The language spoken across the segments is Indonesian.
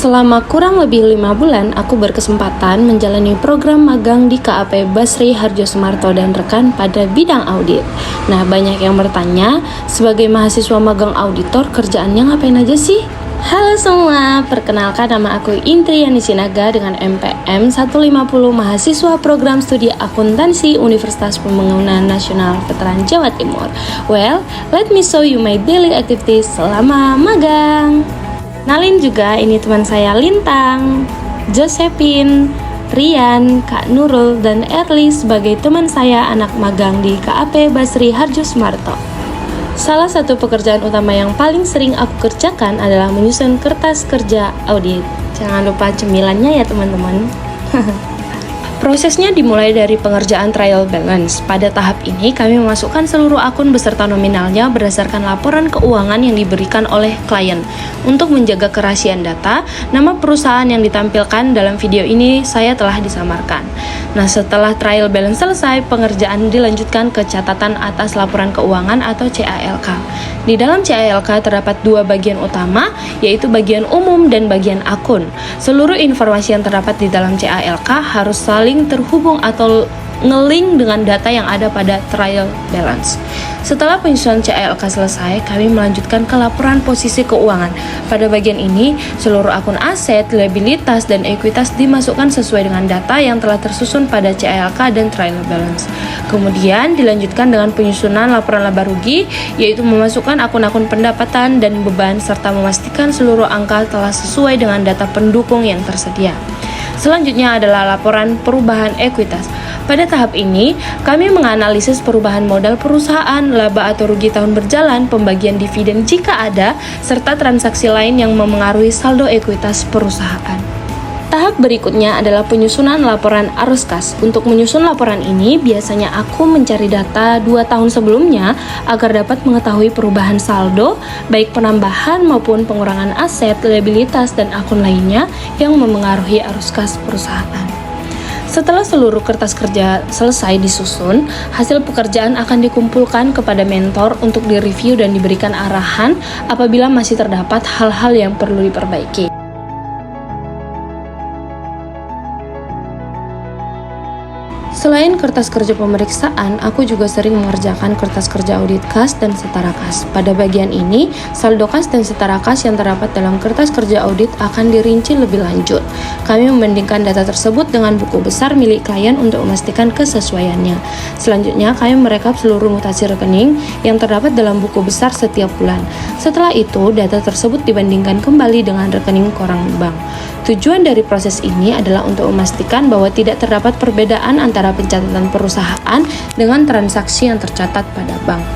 Selama kurang lebih 5 bulan, aku berkesempatan menjalani program magang di KAP Basri Harjosumarto dan rekan pada bidang audit. Nah, banyak yang bertanya, sebagai mahasiswa magang auditor, kerjaannya ngapain aja sih? Halo semua, perkenalkan nama aku Intriani Sinaga dengan MPM 150 mahasiswa program studi akuntansi Universitas Pembangunan Nasional Veteran Jawa Timur. Well, let me show you my daily activities selama magang. Nalin juga, ini teman saya Lintang, Josephine, Rian, Kak Nurul, dan Erli sebagai teman saya anak magang di KAP Basri Harjosumarto. Salah satu pekerjaan utama yang paling sering aku kerjakan adalah menyusun kertas kerja audit. Jangan lupa cemilannya ya teman-teman. Prosesnya dimulai dari pengerjaan trial balance. Pada tahap ini, kami memasukkan seluruh akun beserta nominalnya berdasarkan laporan keuangan yang diberikan oleh klien. Untuk menjaga kerahasiaan data, nama perusahaan yang ditampilkan dalam video ini saya telah disamarkan. Nah, setelah trial balance selesai, pengerjaan dilanjutkan ke catatan atas laporan keuangan atau CALK. Di dalam CALK terdapat dua bagian utama, yaitu bagian umum dan bagian akun. Seluruh informasi yang terdapat di dalam CALK harus saling terhubung atau nge-link dengan data yang ada pada trial balance. Setelah penyusunan CALK selesai, kami melanjutkan ke laporan posisi keuangan. Pada bagian ini, seluruh akun aset, liabilitas, dan ekuitas dimasukkan sesuai dengan data yang telah tersusun pada CALK dan trial balance. Kemudian dilanjutkan dengan penyusunan laporan laba rugi, yaitu memasukkan akun-akun pendapatan dan beban serta memastikan seluruh angka telah sesuai dengan data pendukung yang tersedia. Selanjutnya adalah laporan perubahan ekuitas. Pada tahap ini, kami menganalisis perubahan modal perusahaan, laba atau rugi tahun berjalan, pembagian dividen jika ada, serta transaksi lain yang memengaruhi saldo ekuitas perusahaan. Tahap berikutnya adalah penyusunan laporan arus kas. Untuk menyusun laporan ini, biasanya aku mencari data 2 tahun sebelumnya agar dapat mengetahui perubahan saldo, baik penambahan maupun pengurangan aset, liabilitas, dan akun lainnya yang memengaruhi arus kas perusahaan. Setelah seluruh kertas kerja selesai disusun, hasil pekerjaan akan dikumpulkan kepada mentor untuk direview dan diberikan arahan apabila masih terdapat hal-hal yang perlu diperbaiki. Selain kertas kerja pemeriksaan, aku juga sering mengerjakan kertas kerja audit kas dan setara kas. Pada bagian ini, saldo kas dan setara kas yang terdapat dalam kertas kerja audit akan dirinci lebih lanjut. Kami membandingkan data tersebut dengan buku besar milik klien untuk memastikan kesesuaiannya. Selanjutnya, kami merekap seluruh mutasi rekening yang terdapat dalam buku besar setiap bulan. Setelah itu, data tersebut dibandingkan kembali dengan rekening koran bank. Tujuan dari proses ini adalah untuk memastikan bahwa tidak terdapat perbedaan antara pencatatan perusahaan dengan transaksi yang tercatat pada bank.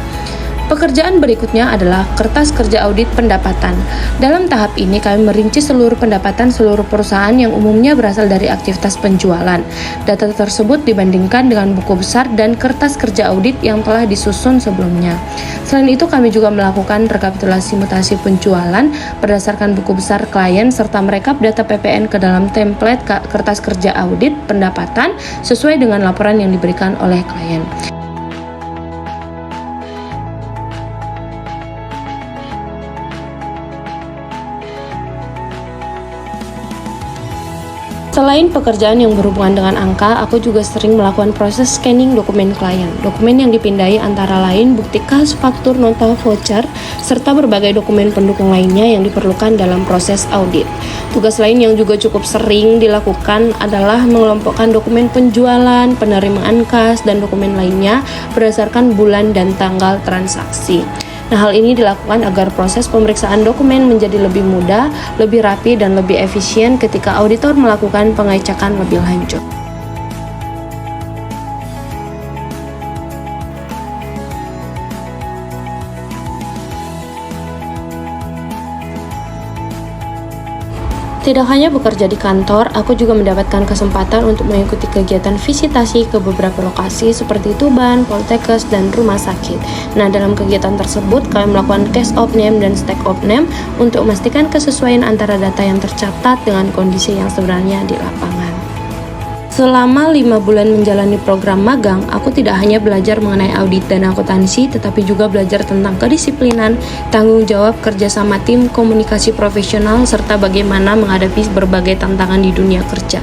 Pekerjaan berikutnya adalah kertas kerja audit pendapatan. Dalam tahap ini kami merinci seluruh pendapatan seluruh perusahaan yang umumnya berasal dari aktivitas penjualan. Data tersebut dibandingkan dengan buku besar dan kertas kerja audit yang telah disusun sebelumnya. Selain itu kami juga melakukan rekapitulasi mutasi penjualan berdasarkan buku besar klien serta merekap data PPN ke dalam template kertas kerja audit pendapatan sesuai dengan laporan yang diberikan oleh klien. Selain pekerjaan yang berhubungan dengan angka, aku juga sering melakukan proses scanning dokumen klien. Dokumen yang dipindahi antara lain bukti kas, faktur, nota, voucher, serta berbagai dokumen pendukung lainnya yang diperlukan dalam proses audit. Tugas lain yang juga cukup sering dilakukan adalah mengelompokkan dokumen penjualan, penerimaan kas, dan dokumen lainnya berdasarkan bulan dan tanggal transaksi. Nah, hal ini dilakukan agar proses pemeriksaan dokumen menjadi lebih mudah, lebih rapi, dan lebih efisien ketika auditor melakukan pengecekan lebih lanjut. Tidak hanya bekerja di kantor, aku juga mendapatkan kesempatan untuk mengikuti kegiatan visitasi ke beberapa lokasi seperti Tuban, Poltekkes, dan rumah sakit. Nah, dalam kegiatan tersebut, kami melakukan case of name dan stack of name untuk memastikan kesesuaian antara data yang tercatat dengan kondisi yang sebenarnya di lapangan. Selama 5 bulan menjalani program magang, aku tidak hanya belajar mengenai audit dan akuntansi, tetapi juga belajar tentang kedisiplinan, tanggung jawab, kerjasama tim, komunikasi profesional, serta bagaimana menghadapi berbagai tantangan di dunia kerja.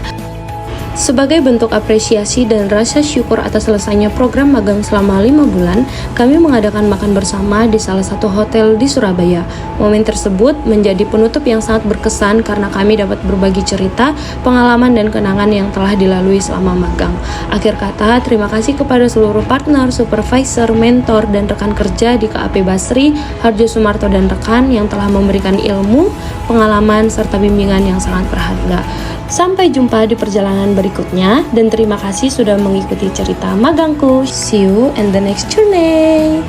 Sebagai bentuk apresiasi dan rasa syukur atas selesainya program magang selama 5 bulan, kami mengadakan makan bersama di salah satu hotel di Surabaya. Momen tersebut menjadi penutup yang sangat berkesan karena kami dapat berbagi cerita, pengalaman, dan kenangan yang telah dilalui selama magang. Akhir kata, terima kasih kepada seluruh partner, supervisor, mentor, dan rekan kerja di KAP Basri, Harjo Sumarto, dan rekan yang telah memberikan ilmu, pengalaman, serta bimbingan yang sangat berharga. Sampai jumpa di perjalanan berikutnya, dan terima kasih sudah mengikuti cerita magangku. See you in the next journey.